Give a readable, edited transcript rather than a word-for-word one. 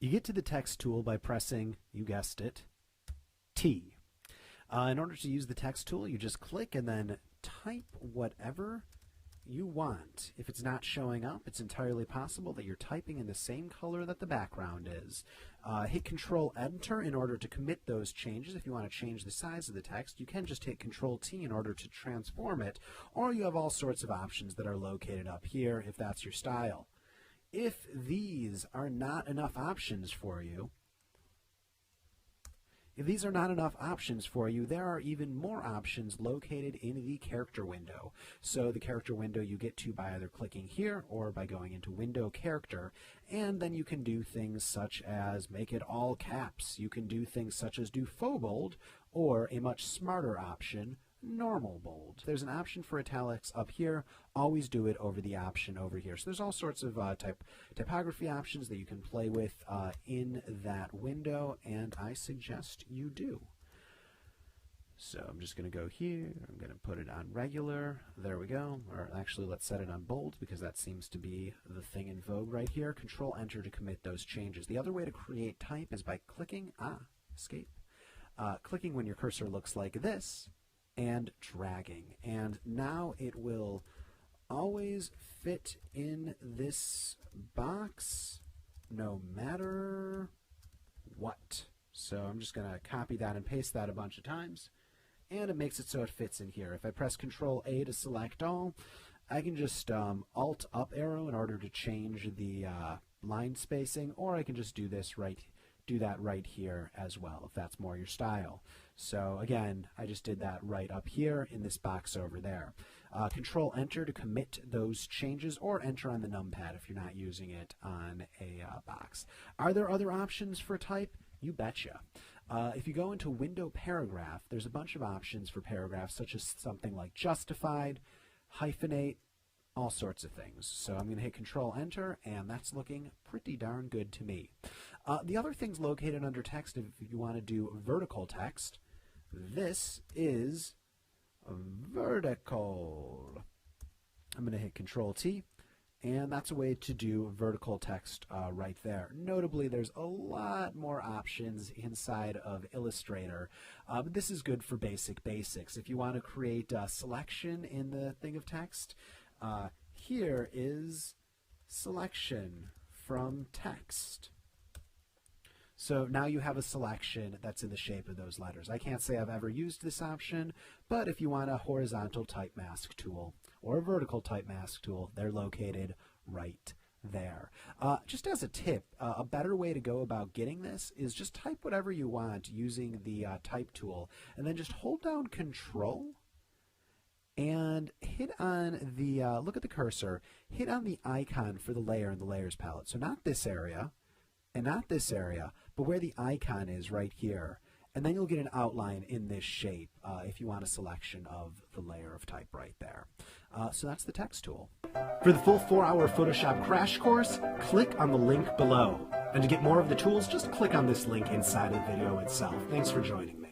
You get to the text tool by pressing, you guessed it, T. In order to use the text tool, you just click and then type whatever you want. If it's not showing up, it's entirely possible that you're typing in the same color that the background is. Hit Control Enter in order to commit those changes. If you want to change the size of the text, you can just hit Control T in order to transform it, or you have all sorts of options that are located up here if that's your style. If these are not enough options for you, there are even more options located in the character window. So the character window you get to by either clicking here or by going into Window Character, and then you can do things such as make it all caps. You can do things such as do faux bold, or a much smarter option, normal bold. There's an option for italics up here. Always do it over the option over here. So there's all sorts of typography options that you can play with in that window, and I suggest you do. So I'm just going to go here. I'm going to put it on regular. There we go. Or actually, let's set it on bold because that seems to be the thing in vogue right here. Control Enter to commit those changes. The other way to create type is by clicking, escape, clicking when your cursor looks like this, and dragging, and now it will always fit in this box no matter what. So I'm just going to copy that and paste that a bunch of times, and it makes it so it fits in here. If I press Control A to select all, I can just Alt up arrow in order to change the line spacing, or I can just do that right here as well if that's more your style. So again, I just did that right up here in this box over there. Control Enter to commit those changes, or enter on the numpad if you're not using it on a box. Are there other options for type? You betcha. If you go into Window Paragraph, there's a bunch of options for paragraphs, such as something like justified, hyphenate, all sorts of things. So I'm going to hit Control Enter, and that's looking pretty darn good to me. The other things located under text, if you want to do vertical text, this is vertical. I'm going to hit Control T, and that's a way to do vertical text right there. Notably, there's a lot more options inside of Illustrator, but this is good for basics. If you want to create a selection in the thing of text, here is selection from text. So now you have a selection that's in the shape of those letters. I can't say I've ever used this option, but if you want a horizontal type mask tool or a vertical type mask tool, they're located right there. Just as a tip, a better way to go about getting this is just type whatever you want using the type tool, and then just hold down Control and hit on the, look at the cursor, hit on the icon for the layer in the layers palette. So not this area, and not this area, but where the icon is right here. And then you'll get an outline in this shape if you want a selection of the layer of type right there. So that's the text tool. For the full 4-hour Photoshop crash course, click on the link below. And to get more of the tools, just click on this link inside the video itself. Thanks for joining me.